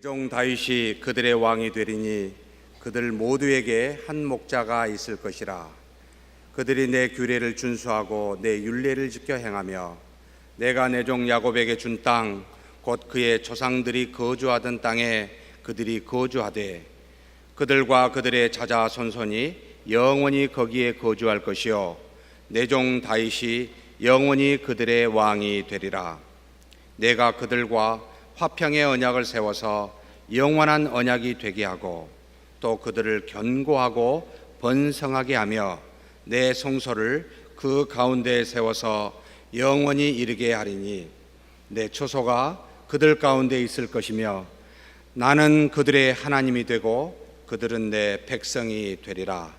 종 다윗이 그들의 왕이 되리니 그들 모두에게 한 목자가 있을 것이라. 그들이 내 규례를 준수하고 내 율례를 지켜 행하며 내가 내 종 야곱에게 준 땅 곧 그의 조상들이 거주하던 땅에 그들이 거주하되 그들과 그들의 자자손손이 영원히 거기에 거주할 것이요 내 종 다윗이 영원히 그들의 왕이 되리라. 내가 그들과 화평의 언약을 세워서 영원한 언약이 되게 하고 또 그들을 견고하고 번성하게 하며 내 성소를 그 가운데에 세워서 영원히 이르게 하리니 내 초소가 그들 가운데 있을 것이며 나는 그들의 하나님이 되고 그들은 내 백성이 되리라.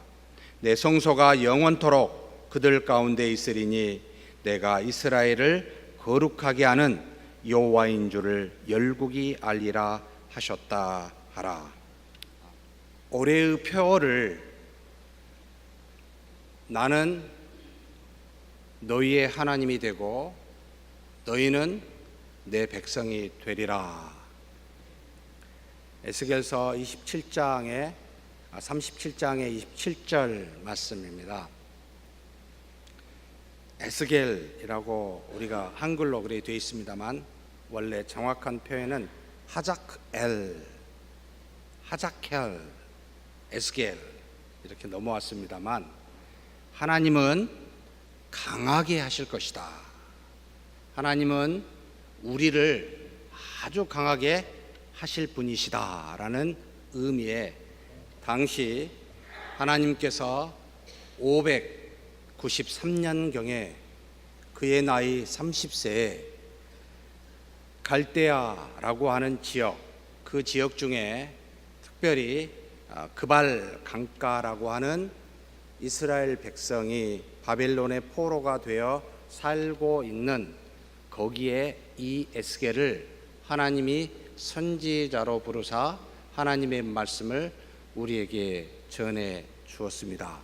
내 성소가 영원토록 그들 가운데 있으리니 내가 이스라엘을 거룩하게 하는 여호와인 줄을 열국이 알리라 하셨다 하라. 올해의 표어를 나는 너희의 하나님이 되고 너희는 내 백성이 되리라. 에스겔서 37장의 27절 말씀입니다. 에스겔이라고 우리가 한글로 그렇게 되어 있습니다만 원래 정확한 표현은 하자크엘, 에스겔 이렇게 넘어왔습니다만 하나님은 강하게 하실 것이다. 하나님은 우리를 아주 강하게 하실 분이시다라는 의미에 당시 하나님께서 593년경에 그의 나이 30세에 갈대아라고 하는 지역, 그 지역 중에 특별히 그발 강가라고 하는 이스라엘 백성이 바벨론의 포로가 되어 살고 있는 거기에 이 에스겔을 하나님이 선지자로 부르사 하나님의 말씀을 우리에게 전해 주었습니다.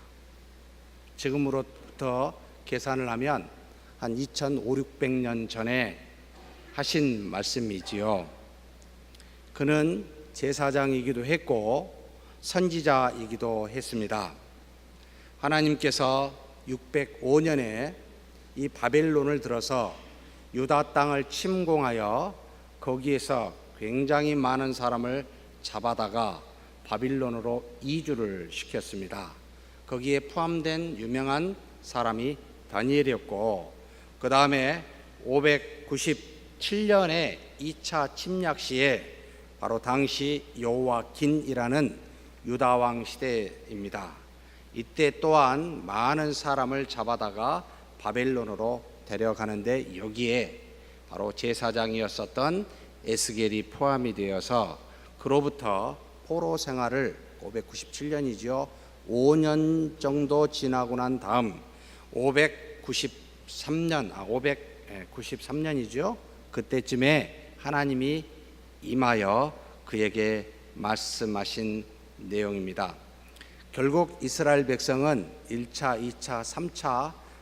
지금으로부터 계산을 하면 한 2500~600년 전에 하신 말씀이지요. 그는 제사장이기도 했고 선지자이기도 했습니다. 하나님께서 605년에 이 바벨론을 들어서 유다 땅을 침공하여 거기에서 굉장히 많은 사람을 잡아다가 바빌론으로 이주를 시켰습니다. 거기에 포함된 유명한 사람이 다니엘이었고 그 다음에 597년에 2차 침략 시에 바로 당시 요아긴이라는 유다왕 시대입니다. 이때 또한 많은 사람을 잡아다가 바벨론으로 데려가는데 여기에 바로 제사장이었었던 에스겔이 포함이 되어서 그로부터 포로 생활을 597년이죠. 5년 정도 지나고 난 다음 593년이죠. 그때쯤에 하나님이 임하여 그에게 말씀하신 내용입니다. 결국 이스라엘 백성은 1차, 2차,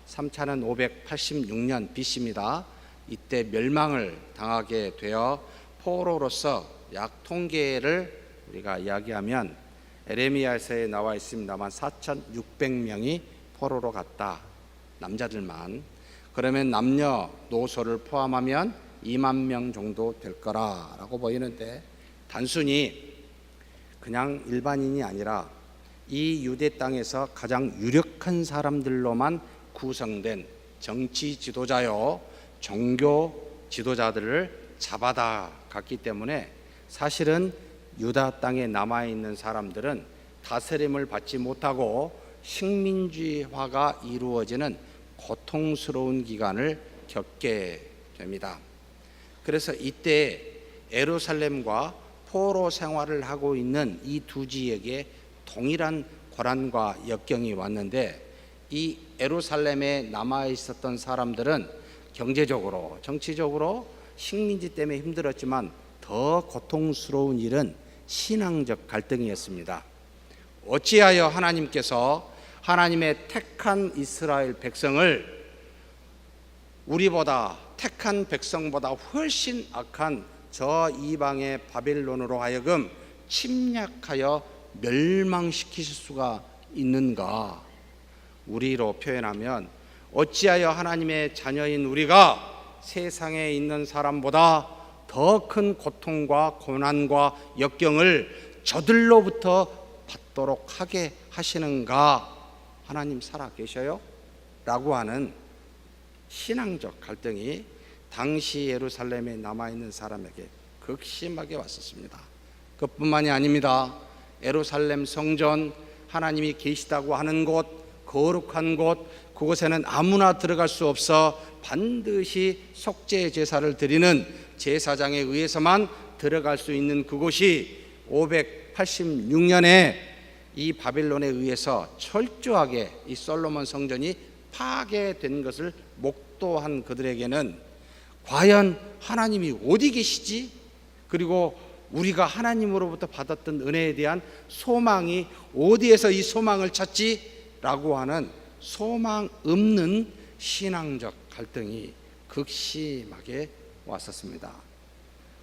3차는 586년 BC입니다. 이때 멸망을 당하게 되어 포로로서 약 통계를 우리가 이야기하면 에레미야서에 나와 있습니다만 4600명이 포로로 갔다. 남자들만. 그러면 남녀노소를 포함하면 2만 명 정도 될 거라고 보이는데 단순히 그냥 일반인이 아니라 이 유대 땅에서 가장 유력한 사람들로만 구성된 정치 지도자요 종교 지도자들을 잡아다 갔기 때문에 사실은 유다 땅에 남아있는 사람들은 다스림을 받지 못하고 식민지화가 이루어지는 고통스러운 기간을 겪게 됩니다. 그래서 이때 예루살렘과 포로 생활을 하고 있는 이 두 지역에 동일한 고난과 역경이 왔는데 이 예루살렘에 남아 있었던 사람들은 경제적으로, 정치적으로 식민지 때문에 힘들었지만 더 고통스러운 일은 신앙적 갈등이었습니다. 어찌하여 하나님께서 하나님의 택한 이스라엘 백성을 우리보다 택한 백성보다 훨씬 악한 저 이방의 바벨론으로 하여금 침략하여 멸망시키실 수가 있는가? 우리로 표현하면 어찌하여 하나님의 자녀인 우리가 세상에 있는 사람보다 더 큰 고통과 고난과 역경을 저들로부터 받도록 하게 하시는가? 하나님 살아 계셔요? 라고 하는 신앙적 갈등이 당시 예루살렘에 남아있는 사람에게 극심하게 왔었습니다. 그뿐만이 아닙니다. 예루살렘 성전, 하나님이 계시다고 하는 곳, 거룩한 곳, 그곳에는 아무나 들어갈 수 없어 반드시 속죄 제사를 드리는 제사장에 의해서만 들어갈 수 있는 그곳이 586년에 이 바빌론에 의해서 철저하게 이 솔로몬 성전이 파괴된 것을 목도한 그들에게는 과연 하나님이 어디 계시지? 그리고 우리가 하나님으로부터 받았던 은혜에 대한 소망이 어디에서 이 소망을 찾지? 라고 하는 소망 없는 신앙적 갈등이 극심하게 왔었습니다.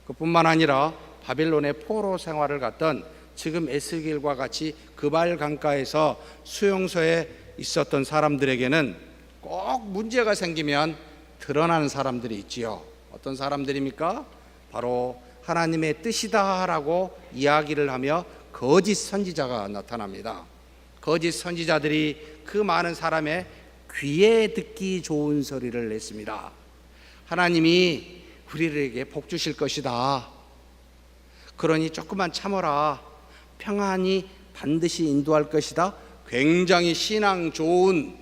그뿐만 아니라 바빌론의 포로 생활을 갔던 지금 에스겔과 같이 그발 강가에서 수용소에 있었던 사람들에게는 꼭 문제가 생기면 드러나는 사람들이 있지요. 어떤 사람들입니까? 바로 하나님의 뜻이다라고 이야기를 하며 거짓 선지자가 나타납니다. 거짓 선지자들이 그 많은 사람의 귀에 듣기 좋은 소리를 냈습니다. 하나님이 우리에게 복 주실 것이다. 그러니 조금만 참아라. 평안히 반드시 인도할 것이다. 굉장히 신앙 좋은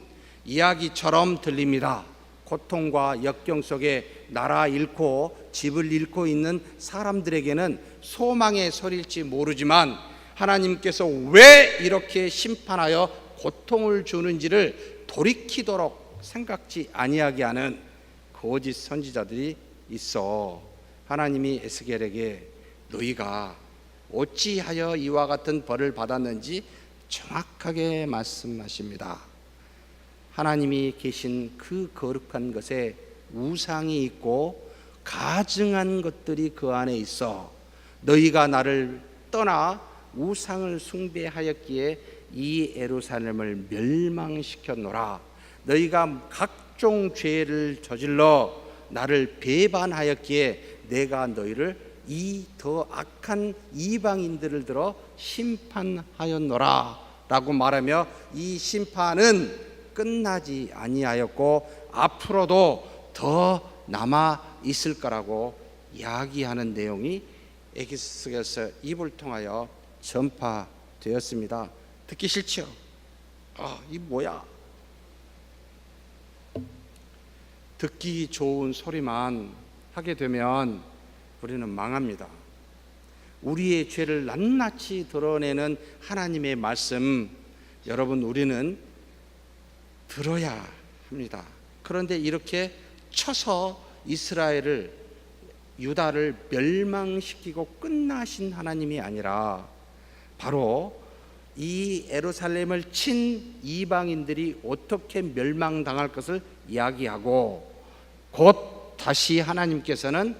이야기처럼 들립니다. 고통과 역경 속에 나라 잃고 집을 잃고 있는 사람들에게는 소망의 소리일지 모르지만 하나님께서 왜 이렇게 심판하여 고통을 주는지를 돌이키도록 생각지 아니하게 하는 거짓 선지자들이 있어 하나님이 에스겔에게 너희가 어찌하여 이와 같은 벌을 받았는지 정확하게 말씀하십니다. 하나님이 계신 그 거룩한 것에 우상이 있고 가증한 것들이 그 안에 있어 너희가 나를 떠나 우상을 숭배하였기에 이 예루살렘을 멸망시켰노라. 너희가 각종 죄를 저질러 나를 배반하였기에 내가 너희를 이 더 악한 이방인들을 들어 심판하였노라 라고 말하며 이 심판은 끝나지 아니하였고 앞으로도 더 남아 있을 거라고 이야기하는 내용이 에스겔서 입을 통하여 전파되었습니다. 듣기 싫죠? 이 뭐야? 듣기 좋은 소리만 하게 되면 우리는 망합니다. 우리의 죄를 낱낱이 드러내는 하나님의 말씀, 여러분 우리는 들어야 합니다. 그런데 이렇게 쳐서 이스라엘을 유다를 멸망시키고 끝나신 하나님이 아니라 바로 이 예루살렘을 친 이방인들이 어떻게 멸망당할 것을 이야기하고 곧 다시 하나님께서는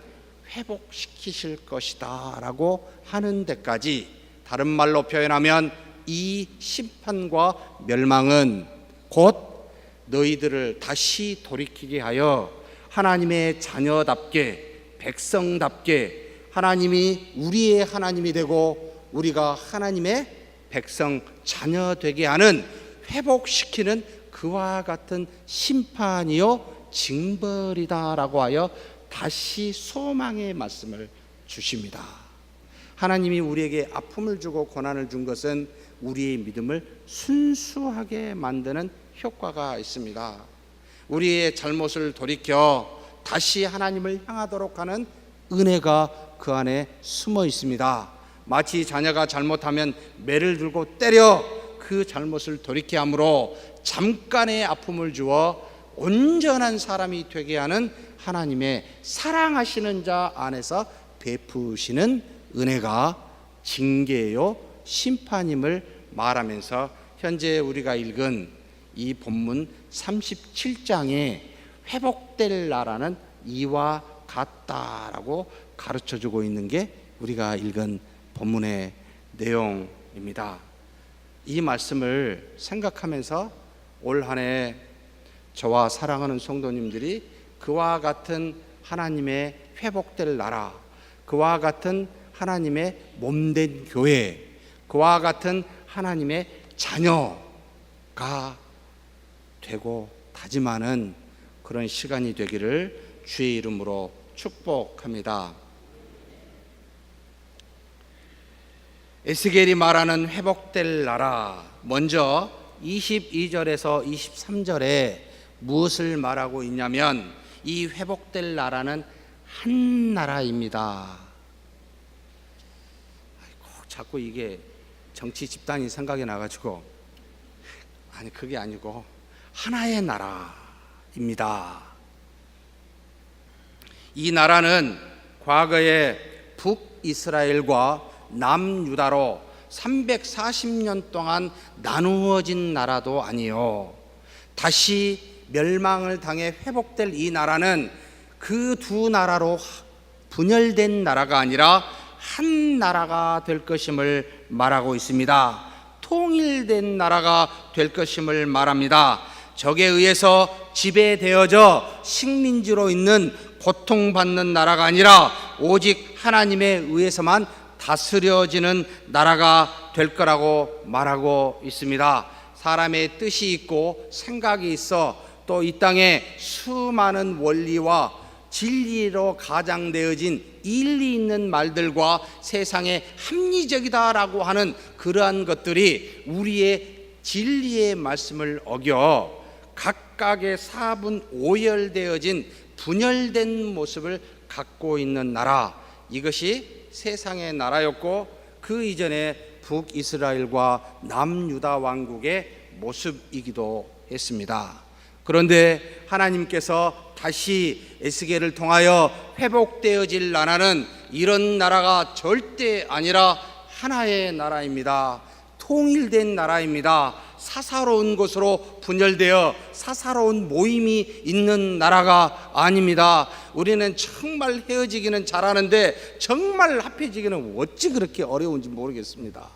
회복시키실 것이다 라고 하는 데까지, 다른 말로 표현하면 이 심판과 멸망은 곧 너희들을 다시 돌이키게 하여 하나님의 자녀답게 백성답게 하나님이 우리의 하나님이 되고 우리가 하나님의 백성 자녀 되게 하는 회복시키는 그와 같은 심판이요 징벌이다라고 하여 다시 소망의 말씀을 주십니다. 하나님이 우리에게 아픔을 주고 고난을 준 것은 우리의 믿음을 순수하게 만드는 효과가 있습니다. 우리의 잘못을 돌이켜 다시 하나님을 향하도록 하는 은혜가 그 안에 숨어 있습니다. 마치 자녀가 잘못하면 매를 들고 때려 그 잘못을 돌이켜 함으로 잠깐의 아픔을 주어 온전한 사람이 되게 하는 하나님의 사랑하시는 자 안에서 베푸시는 은혜가 징계요 심판임을 말하면서 현재 우리가 읽은 이 본문 37장에 회복될 나라는 이와 같다라고 가르쳐주고 있는 게 우리가 읽은 본문의 내용입니다. 이 말씀을 생각하면서 올 한 해 저와 사랑하는 성도님들이 그와 같은 하나님의 회복될 나라, 그와 같은 하나님의 몸된 교회, 그와 같은 하나님의 자녀가 되고 다짐하는 그런 시간이 되기를 주의 이름으로 축복합니다. 에스겔이 말하는 회복될 나라, 먼저 22절에서 23절에 무엇을 말하고 있냐면 이 회복될 나라는 한 나라입니다. 꼭 자꾸 이게 정치 집단이 생각이 나가지고, 아니 그게 아니고 하나의 나라입니다. 이 나라는 과거에 북이스라엘과 남유다로 340년 동안 나누어진 나라도 아니요, 다시 멸망을 당해 회복될 이 나라는 그 두 나라로 분열된 나라가 아니라 한 나라가 될 것임을 말하고 있습니다. 통일된 나라가 될 것임을 말합니다. 적에 의해서 지배되어져 식민지로 있는 고통받는 나라가 아니라 오직 하나님에 의해서만 다스려지는 나라가 될 거라고 말하고 있습니다. 사람의 뜻이 있고 생각이 있어 또 이 땅에 수많은 원리와 진리로 가장되어진 일리 있는 말들과 세상에 합리적이다라고 하는 그러한 것들이 우리의 진리의 말씀을 어겨 각각의 사분 오열되어진 분열된 모습을 갖고 있는 나라, 이것이 세상의 나라였고 그 이전에 북이스라엘과 남유다 왕국의 모습이기도 했습니다. 그런데 하나님께서 다시 에스겔을 통하여 회복되어질 나라는 이런 나라가 절대 아니라 하나의 나라입니다. 통일된 나라입니다. 사사로운 곳으로 분열되어 사사로운 모임이 있는 나라가 아닙니다. 우리는 정말 헤어지기는 잘하는데 정말 합해지기는 어찌 그렇게 어려운지 모르겠습니다.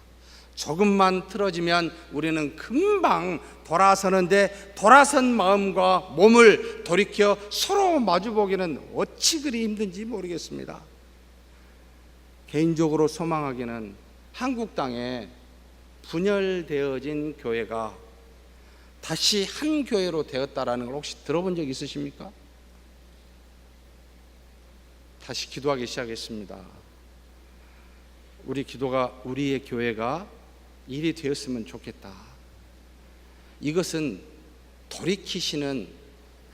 조금만 틀어지면 우리는 금방 돌아서는데 돌아선 마음과 몸을 돌이켜 서로 마주보기는 어찌 그리 힘든지 모르겠습니다. 개인적으로 소망하기는 한국 땅에 분열되어진 교회가 다시 한 교회로 되었다라는 걸 혹시 들어본 적 있으십니까? 다시 기도하기 시작했습니다. 우리의 교회가 일이 되었으면 좋겠다. 이것은 돌이키시는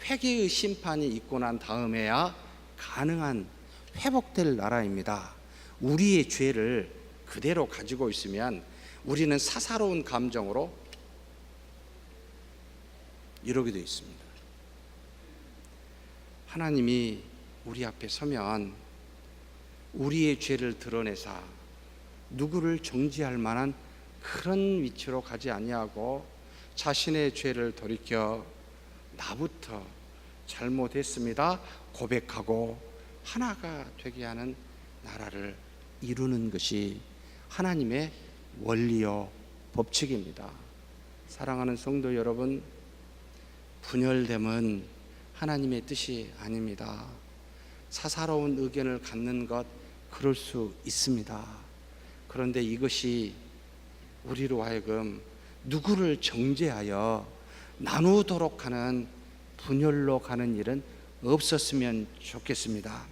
회개의 심판이 있고 난 다음에야 가능한 회복될 나라입니다. 우리의 죄를 그대로 가지고 있으면 우리는 사사로운 감정으로 이러게 되어 있습니다. 하나님이 우리 앞에 서면 우리의 죄를 드러내사 누구를 정죄할 만한 그런 위치로 가지 아니하고 자신의 죄를 돌이켜 나부터 잘못했습니다 고백하고 하나가 되게 하는 나라를 이루는 것이 하나님의 원리요 법칙입니다. 사랑하는 성도 여러분, 분열됨은 하나님의 뜻이 아닙니다. 사사로운 의견을 갖는 것, 그럴 수 있습니다. 그런데 이것이 우리로 하여금 누구를 정죄하여 나누도록 하는 분열로 가는 일은 없었으면 좋겠습니다.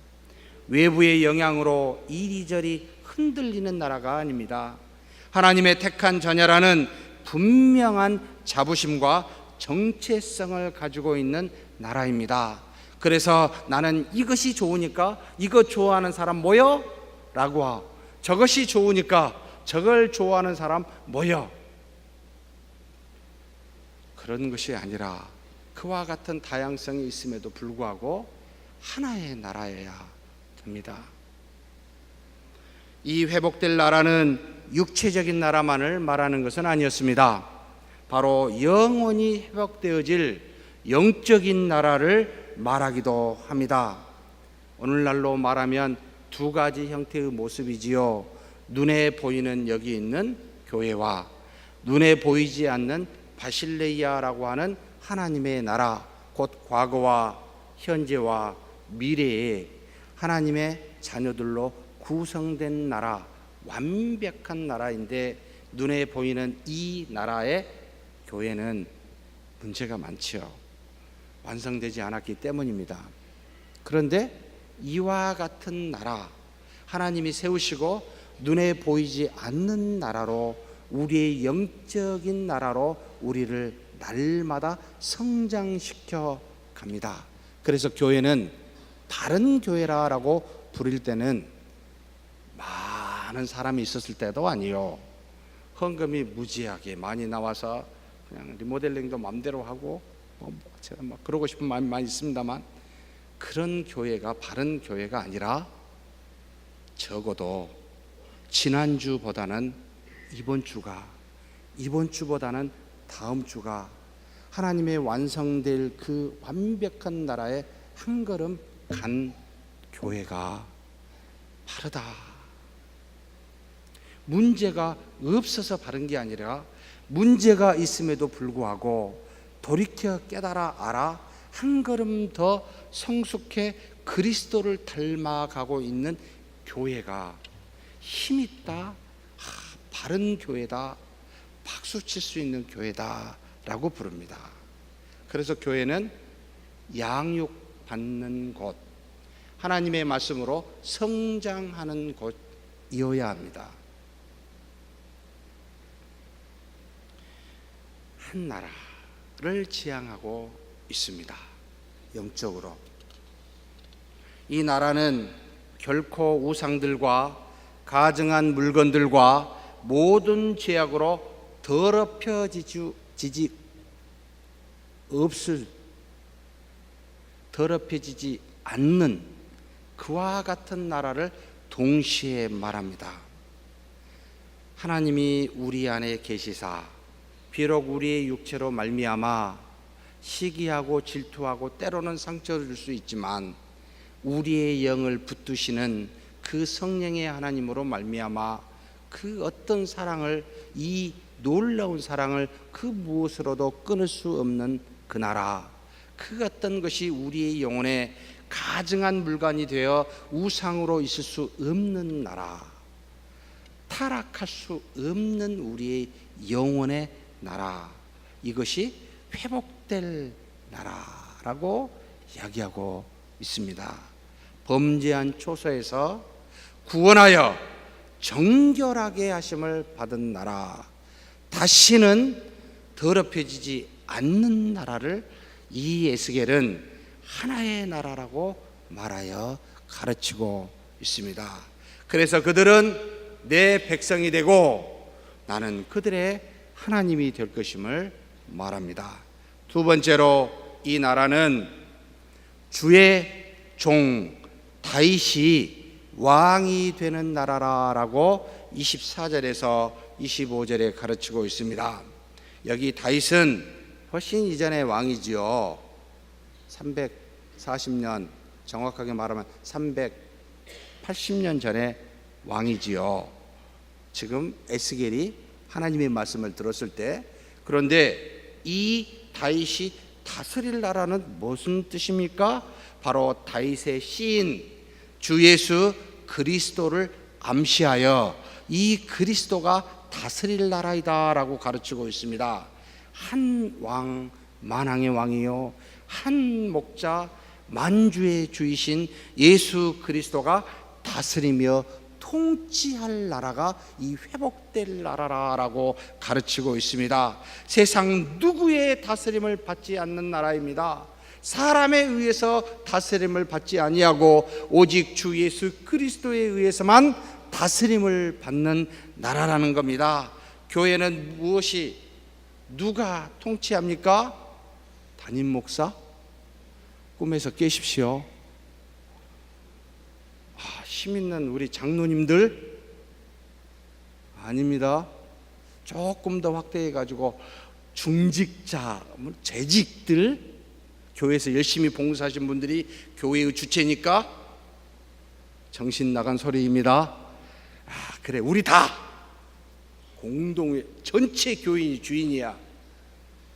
외부의 영향으로 이리저리 흔들리는 나라가 아닙니다. 하나님의 택한 자녀라는 분명한 자부심과 정체성을 가지고 있는 나라입니다. 그래서 나는 이것이 좋으니까 이거 좋아하는 사람 모여? 라고 하고 저것이 좋으니까 저걸 좋아하는 사람 모여. 그런 것이 아니라 그와 같은 다양성이 있음에도 불구하고 하나의 나라여야 됩니다. 이 회복될 나라는 육체적인 나라만을 말하는 것은 아니었습니다. 바로 영원히 회복되어질 영적인 나라를 말하기도 합니다. 오늘날로 말하면 두 가지 형태의 모습이지요. 눈에 보이는 여기 있는 교회와 눈에 보이지 않는 바실레이아라고 하는 하나님의 나라, 곧 과거와 현재와 미래에 하나님의 자녀들로 구성된 나라, 완벽한 나라인데 눈에 보이는 이 나라의 교회는 문제가 많지요. 완성되지 않았기 때문입니다. 그런데 이와 같은 나라, 하나님이 세우시고 눈에 보이지 않는 나라로, 우리의 영적인 나라로 우리를 날마다 성장시켜 갑니다. 그래서 교회는 바른 교회라고 부를 때는 많은 사람이 있었을 때도 아니요, 헌금이 무지하게 많이 나와서 그냥 리모델링도 마음대로 하고 제가 막 그러고 싶은 마음이 많이 있습니다만, 그런 교회가 바른 교회가 아니라 적어도 지난주보다는 이번 주보다는 다음 주가 하나님의 완성될 그 완벽한 나라에 한 걸음 간 교회가 바르다. 문제가 없어서 바른 게 아니라 문제가 있음에도 불구하고 돌이켜 깨달아 알아 한 걸음 더 성숙해 그리스도를 닮아가고 있는 교회가 힘있다, 바른 교회다, 박수 칠 수 있는 교회다 라고 부릅니다. 그래서 교회는 양육받는 곳, 하나님의 말씀으로 성장하는 곳이어야 합니다. 한 나라를 지향하고 있습니다. 영적으로 이 나라는 결코 우상들과 가증한 물건들과 모든 죄악으로 더럽혀지지 않는 그와 같은 나라를 동시에 말합니다. 하나님이 우리 안에 계시사 비록 우리의 육체로 말미암아 시기하고 질투하고 때로는 상처를 줄 수 있지만 우리의 영을 붙드시는 그 성령의 하나님으로 말미암아 그 어떤 사랑을, 이 놀라운 사랑을 그 무엇으로도 끊을 수 없는 그 나라, 그 어떤 것이 우리의 영혼에 가증한 물건이 되어 우상으로 있을 수 없는 나라, 타락할 수 없는 우리의 영혼의 나라, 이것이 회복될 나라라고 이야기하고 있습니다. 범죄한 초소에서 구원하여 정결하게 하심을 받은 나라, 다시는 더럽혀지지 않는 나라를 이 에스겔은 하나의 나라라고 말하여 가르치고 있습니다. 그래서 그들은 내 백성이 되고 나는 그들의 하나님이 될 것임을 말합니다. 두 번째로 이 나라는 주의 종 다윗이 왕이 되는 나라라고 24절에서 25절에 가르치고 있습니다. 여기 다윗은 훨씬 이전의 왕이지요. 340년, 정확하게 말하면 380년 전에 왕이지요. 지금 에스겔이 하나님의 말씀을 들었을 때, 그런데 이 다윗이 다스릴 나라는 무슨 뜻입니까? 바로 다윗의 시인 주 예수 그리스도를 암시하여 이 그리스도가 다스릴 나라이다 라고 가르치고 있습니다. 한 왕, 만왕의 왕이요, 한 목자, 만주의 주이신 예수 그리스도가 다스리며 통치할 나라가 이 회복될 나라라고 가르치고 있습니다. 세상 누구의 다스림을 받지 않는 나라입니다. 사람에 의해서 다스림을 받지 아니하고 오직 주 예수 그리스도에 의해서만 다스림을 받는 나라라는 겁니다. 교회는 무엇이, 누가 통치합니까? 담임 목사? 꿈에서 깨십시오. 힘 있는 우리 장로님들? 아닙니다. 조금 더 확대해 가지고 중직자, 재직들, 교회에서 열심히 봉사하신 분들이 교회의 주체니까 정신 나간 소리입니다. 그래, 우리 다 공동의 전체 교인이 주인이야.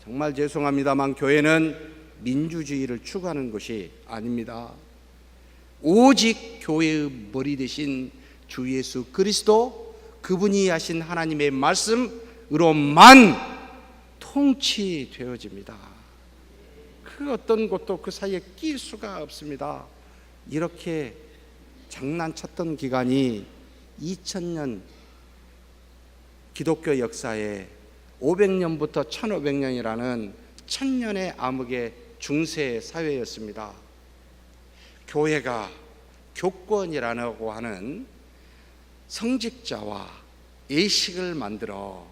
정말 죄송합니다만 교회는 민주주의를 추구하는 것이 아닙니다. 오직 교회의 머리 대신 주 예수 그리스도, 그분이 하신 하나님의 말씀으로만 통치되어집니다. 그 어떤 것도 그 사이에 낄 수가 없습니다. 이렇게 장난쳤던 기간이 2000년 기독교 역사에 500년부터 1500년이라는 천년의 암흑의 중세 사회였습니다. 교회가 교권이라고 하는 성직자와 예식을 만들어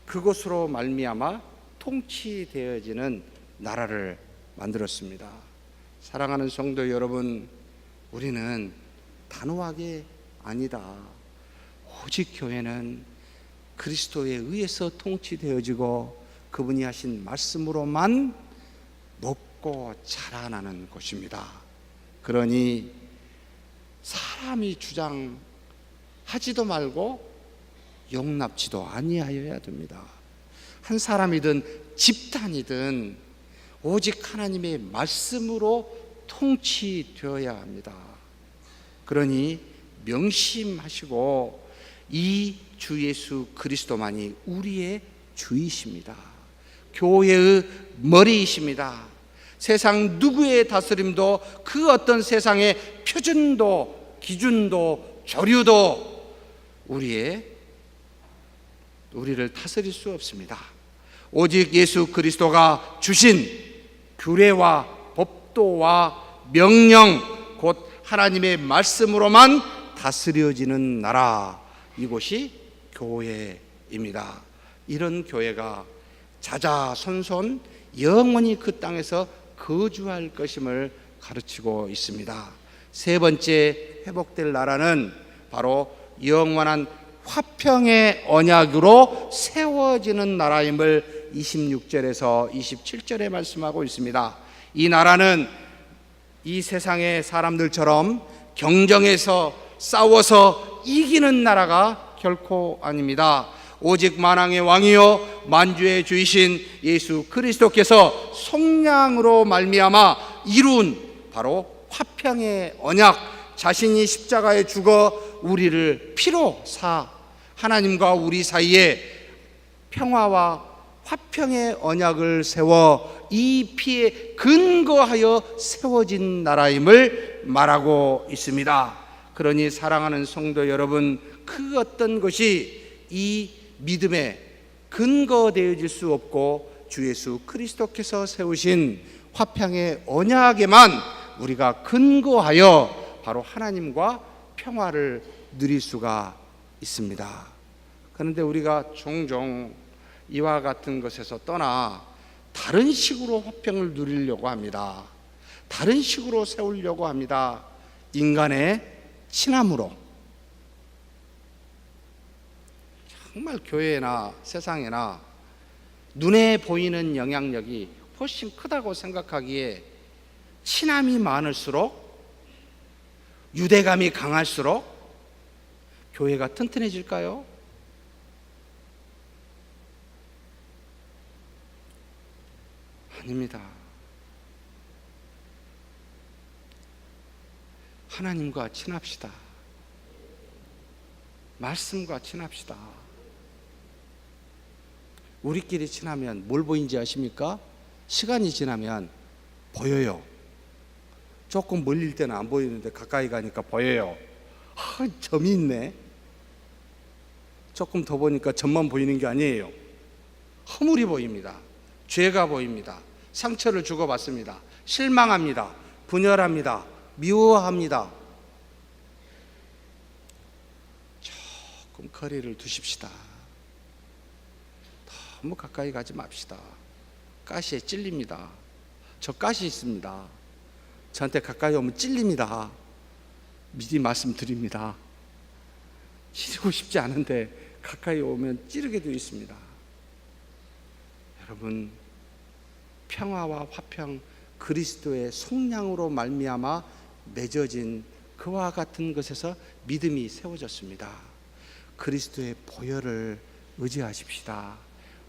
그것으로 말미암아 통치되어지는 나라를 만들었습니다. 사랑하는 성도 여러분, 우리는 단호하게 아니다. 오직 교회는 그리스도에 의해서 통치되어지고 그분이 하신 말씀으로만 높고 자라나는 곳입니다. 그러니 사람이 주장하지도 말고 용납지도 아니하여야 됩니다. 한 사람이든 집단이든 오직 하나님의 말씀으로 통치되어야 합니다. 그러니 명심하시고 이 주 예수 그리스도만이 우리의 주이십니다. 교회의 머리이십니다. 세상 누구의 다스림도 그 어떤 세상의 표준도, 기준도, 조류도 우리를 다스릴 수 없습니다. 오직 예수 그리스도가 주신 규례와 법도와 명령, 곧 하나님의 말씀으로만 다스려지는 나라, 이곳이 교회입니다. 이런 교회가 자자손손 영원히 그 땅에서 거주할 것임을 가르치고 있습니다. 세 번째 회복될 나라는 바로 영원한 화평의 언약으로 세워지는 나라임을 26절에서 27절에 말씀하고 있습니다. 이 나라는 이 세상의 사람들처럼 경쟁해서 싸워서 이기는 나라가 결코 아닙니다. 오직 만왕의 왕이요 만주의 주이신 예수 그리스도께서 속량으로 말미암아 이룬 바로 화평의 언약, 자신이 십자가에 죽어 우리를 피로 사 하나님과 우리 사이에 평화와 화평의 언약을 세워 이 피에 근거하여 세워진 나라임을 말하고 있습니다. 그러니 사랑하는 성도 여러분, 그 어떤 것이 이 믿음에 근거되어질 수 없고 주 예수 그리스도께서 세우신 화평의 언약에만 우리가 근거하여 바로 하나님과 평화를 누릴 수가 있습니다. 그런데 우리가 종종 이와 같은 것에서 떠나 다른 식으로 화평을 누리려고 합니다. 다른 식으로 세우려고 합니다. 인간의 친함으로. 정말 교회나 세상에나 눈에 보이는 영향력이 훨씬 크다고 생각하기에 친함이 많을수록, 유대감이 강할수록 교회가 튼튼해질까요? 아닙니다. 하나님과 친합시다. 말씀과 친합시다. 우리끼리 친하면 뭘 보이는지 아십니까? 시간이 지나면 보여요. 조금 멀릴 때는 안 보이는데 가까이 가니까 보여요. 점이 있네. 조금 더 보니까 점만 보이는 게 아니에요. 허물이 보입니다. 죄가 보입니다. 상처를 주고받습니다. 실망합니다. 분열합니다. 미워합니다. 조금 거리를 두십시다. 너무 가까이 가지 맙시다. 가시에 찔립니다. 저 가시 있습니다. 저한테 가까이 오면 찔립니다. 미리 말씀드립니다. 찌르고 싶지 않은데 가까이 오면 찌르게 되어 있습니다. 여러분, 평화와 화평, 그리스도의 속량으로 말미암아 맺어진 그와 같은 것에서 믿음이 세워졌습니다. 그리스도의 보혈을 의지하십시다.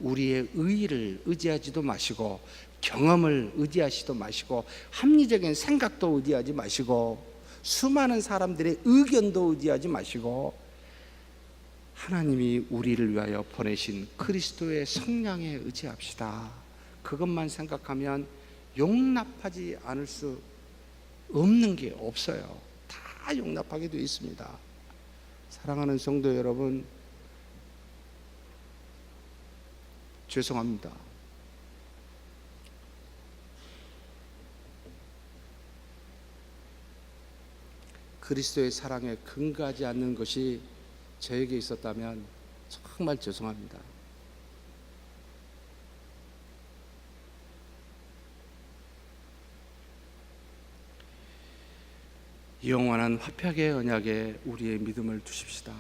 우리의 의의를 의지하지도 마시고, 경험을 의지하지도 마시고, 합리적인 생각도 의지하지 마시고, 수많은 사람들의 의견도 의지하지 마시고, 하나님이 우리를 위하여 보내신 그리스도의 성량에 의지합시다. 그것만 생각하면 용납하지 않을 수 없는 게 없어요. 다 용납하게 되어 있습니다. 사랑하는 성도 여러분, 죄송합니다. 그리스도의 사랑에 근거하지 않는 것이 저에게 있었다면 정말 죄송합니다. 영원한 화평의 언약에 우리의 믿음을 두십시다.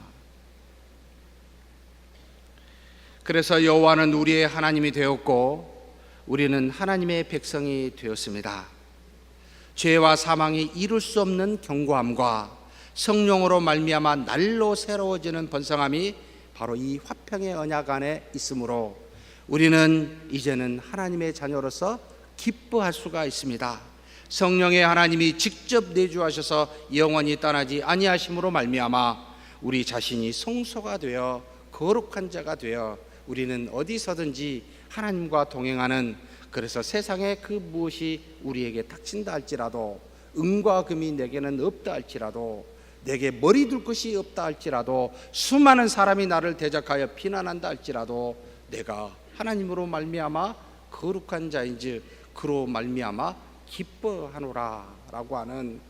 그래서 여호와는 우리의 하나님이 되었고 우리는 하나님의 백성이 되었습니다. 죄와 사망이 이룰 수 없는 견고함과 성령으로 말미암아 날로 새로워지는 번성함이 바로 이 화평의 언약 안에 있으므로 우리는 이제는 하나님의 자녀로서 기뻐할 수가 있습니다. 성령의 하나님이 직접 내주하셔서 영원히 떠나지 아니하심으로 말미암아 우리 자신이 성소가 되어 거룩한 자가 되어 우리는 어디서든지 하나님과 동행하는, 그래서 세상에 그 무엇이 우리에게 닥친다 할지라도, 은과 금이 내게는 없다 할지라도, 내게 머리 둘 것이 없다 할지라도, 수많은 사람이 나를 대적하여 비난한다 할지라도 내가 하나님으로 말미암아 거룩한 자인즉 그로 말미암아 기뻐하노라 라고 하는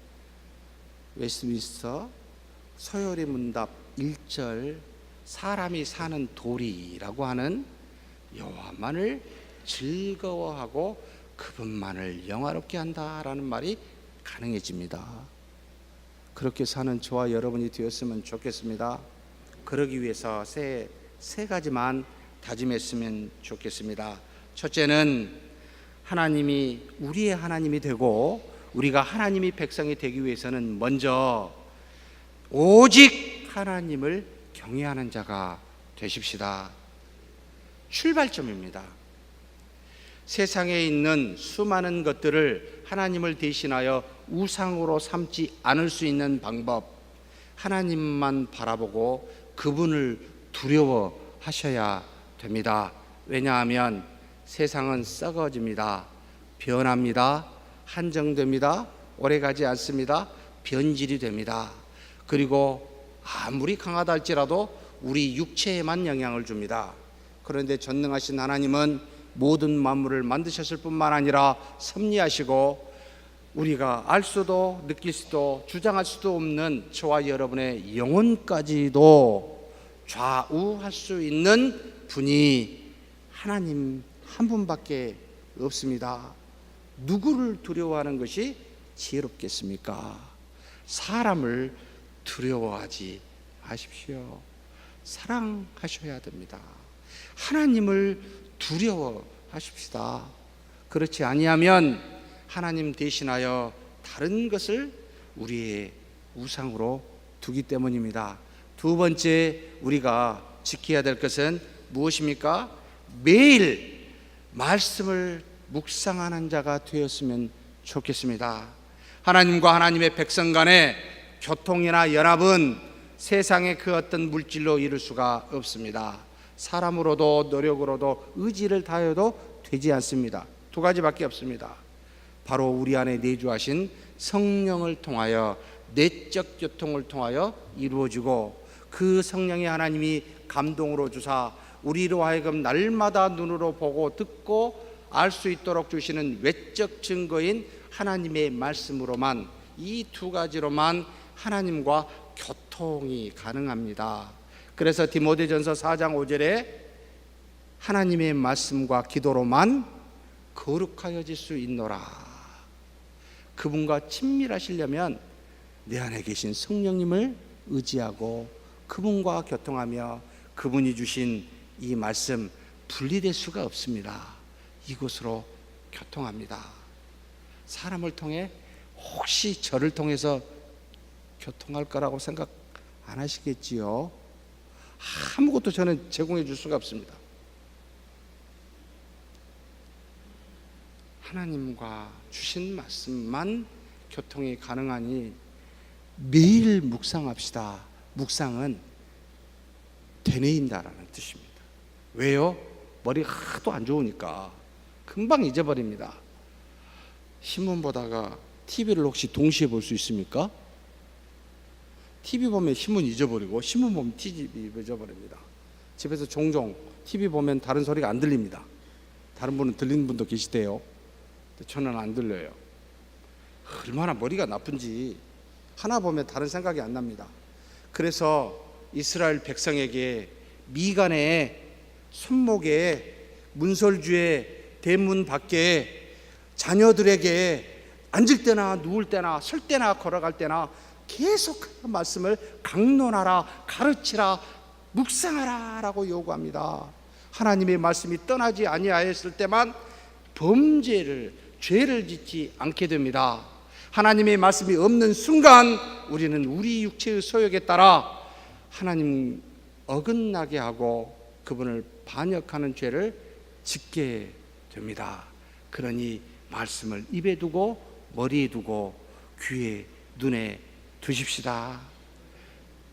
웨스트민스터 서열의 문답 1절, 사람이 사는 도리라고 하는 여호와만을 즐거워하고 그분만을 영화롭게 한다라는 말이 가능해집니다. 그렇게 사는 저와 여러분이 되었으면 좋겠습니다. 그러기 위해서 세 가지만 다짐했으면 좋겠습니다. 첫째는 하나님이 우리의 하나님이 되고 우리가 하나님이 백성이 되기 위해서는 먼저 오직 하나님을 경외하는 자가 되십시다. 출발점입니다. 세상에 있는 수많은 것들을 하나님을 대신하여 우상으로 삼지 않을 수 있는 방법, 하나님만 바라보고 그분을 두려워하셔야 됩니다. 왜냐하면 세상은 썩어집니다. 변합니다. 한정됩니다. 오래가지 않습니다. 변질이 됩니다. 그리고 아무리 강하다 할지라도 우리 육체에만 영향을 줍니다. 그런데 전능하신 하나님은 모든 만물을 만드셨을 뿐만 아니라 섭리하시고 우리가 알 수도 느낄 수도 주장할 수도 없는 저와 여러분의 영혼까지도 좌우할 수 있는 분이 하나님 한 분밖에 없습니다. 누구를 두려워하는 것이 지혜롭겠습니까? 사람을 두려워하지 마십시오. 사랑하셔야 됩니다. 하나님을 두려워하십시다. 그렇지 아니하면 하나님 대신하여 다른 것을 우리의 우상으로 두기 때문입니다. 두 번째 우리가 지켜야 될 것은 무엇입니까? 매일 말씀을 묵상하는 자가 되었으면 좋겠습니다. 하나님과 하나님의 백성 간의 교통이나 연합은 세상의 그 어떤 물질로 이룰 수가 없습니다. 사람으로도 노력으로도 의지를 다해도 되지 않습니다. 두 가지밖에 없습니다. 바로 우리 안에 내주하신 성령을 통하여 내적 교통을 통하여 이루어지고, 그 성령의 하나님이 감동으로 주사 우리로 하여금 날마다 눈으로 보고 듣고 알 수 있도록 주시는 외적 증거인 하나님의 말씀으로만, 이 두 가지로만 하나님과 교통이 가능합니다. 그래서 디모데전서 4장 5절에 하나님의 말씀과 기도로만 거룩하여질 수 있노라. 그분과 친밀하시려면 내 안에 계신 성령님을 의지하고 그분과 교통하며 그분이 주신 이 말씀 분리될 수가 없습니다. 이곳으로 교통합니다. 사람을 통해 혹시 저를 통해서 교통할 거라고 생각 안 하시겠지요? 아무것도 저는 제공해 줄 수가 없습니다. 하나님과 주신 말씀만 교통이 가능하니 매일 묵상합시다. 묵상은 되뇌인다라는 뜻입니다. 왜요? 머리가 하도 안 좋으니까 금방 잊어버립니다. 신문 보다가 TV를 혹시 동시에 볼 수 있습니까? TV 보면 신문 잊어버리고 신문 보면 TV 잊어버립니다. 집에서 종종 TV 보면 다른 소리가 안 들립니다. 다른 분은 들리는 분도 계시대요. 저는 안 들려요. 얼마나 머리가 나쁜지 하나 보면 다른 생각이 안 납니다. 그래서 이스라엘 백성에게 미간에 손목에 문설주에 대문 밖에 자녀들에게 앉을 때나 누울 때나 설 때나 걸어갈 때나 계속 말씀을 강론하라, 가르치라, 묵상하라 라고 요구합니다. 하나님의 말씀이 떠나지 아니하였을 때만 죄를 짓지 않게 됩니다. 하나님의 말씀이 없는 순간 우리는 우리 육체의 소욕에 따라 하나님 어긋나게 하고 그분을 반역하는 죄를 짓게 됩니다. 그러니 말씀을 입에 두고 머리에 두고 귀에 눈에 두십시다.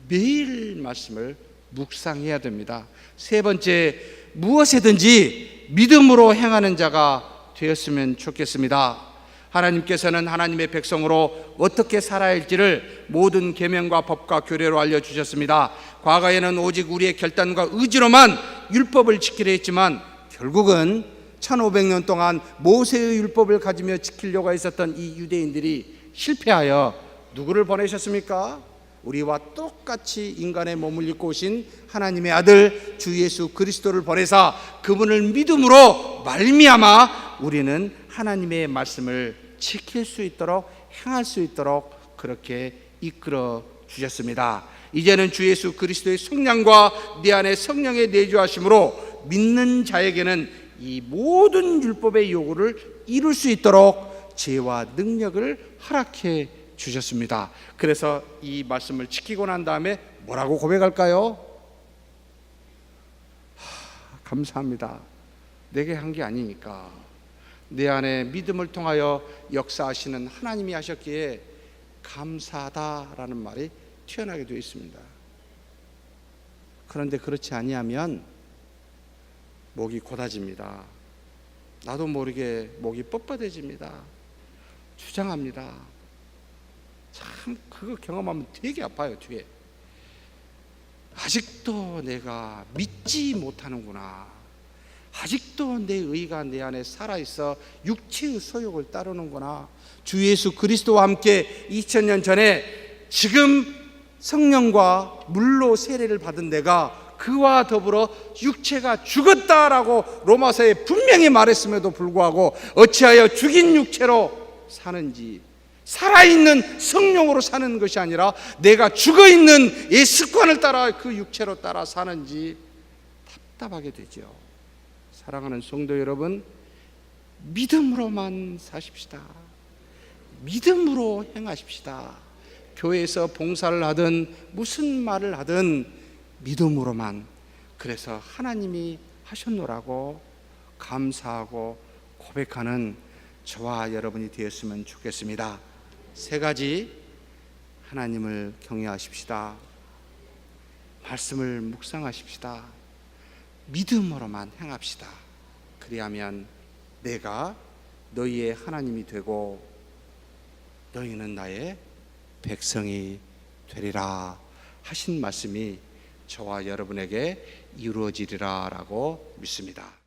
매일 말씀을 묵상해야 됩니다. 세 번째, 무엇이든지 믿음으로 행하는 자가 되었으면 좋겠습니다. 하나님께서는 하나님의 백성으로 어떻게 살아야 할지를 모든 계명과 법과 규례로 알려주셨습니다. 과거에는 오직 우리의 결단과 의지로만 율법을 지키려 했지만 결국은 1500년 동안 모세의 율법을 가지며 지키려고 했었던 이 유대인들이 실패하여 누구를 보내셨습니까? 우리와 똑같이 인간의 몸을 입고 오신 하나님의 아들 주 예수 그리스도를 보내사 그분을 믿음으로 말미암아 우리는 하나님의 말씀을 지킬 수 있도록 행할 수 있도록 그렇게 이끌어 주셨습니다. 이제는 주 예수 그리스도의 성령과 내 안에 성령의 내주하심으로 믿는 자에게는 이 모든 율법의 요구를 이룰 수 있도록 지혜와 능력을 허락해 주셨습니다. 그래서 이 말씀을 지키고 난 다음에 뭐라고 고백할까요? 감사합니다. 내게 한 게 아니니까 내 안에 믿음을 통하여 역사하시는 하나님이 하셨기에 감사하다라는 말이 튀어나게 되어 있습니다. 그런데 그렇지 아니하면 목이 고다집니다. 나도 모르게 목이 뻣뻣해집니다. 주장합니다. 참 그거 경험하면 되게 아파요. 뒤에 아직도 내가 믿지 못하는구나. 아직도 내 의가 내 안에 살아있어 육체의 소욕을 따르는구나. 주 예수 그리스도와 함께 2000년 전에 지금 성령과 물로 세례를 받은 내가 그와 더불어 육체가 죽었다라고 로마서에 분명히 말했음에도 불구하고 어찌하여 죽인 육체로 사는지, 살아있는 성령으로 사는 것이 아니라 내가 죽어있는 이 습관을 따라 그 육체로 따라 사는지 답답하게 되죠. 사랑하는 성도 여러분, 믿음으로만 사십시다. 믿음으로 행하십시다. 교회에서 봉사를 하든 무슨 말을 하든 믿음으로만, 그래서 하나님이 하셨노라고 감사하고 고백하는 저와 여러분이 되었으면 좋겠습니다. 세 가지, 하나님을 경외하십시다. 말씀을 묵상하십시다. 믿음으로만 행합시다. 그리하면 내가 너희의 하나님이 되고 너희는 나의 백성이 되리라 하신 말씀이 저와 여러분에게 이루어지리라 라고 믿습니다.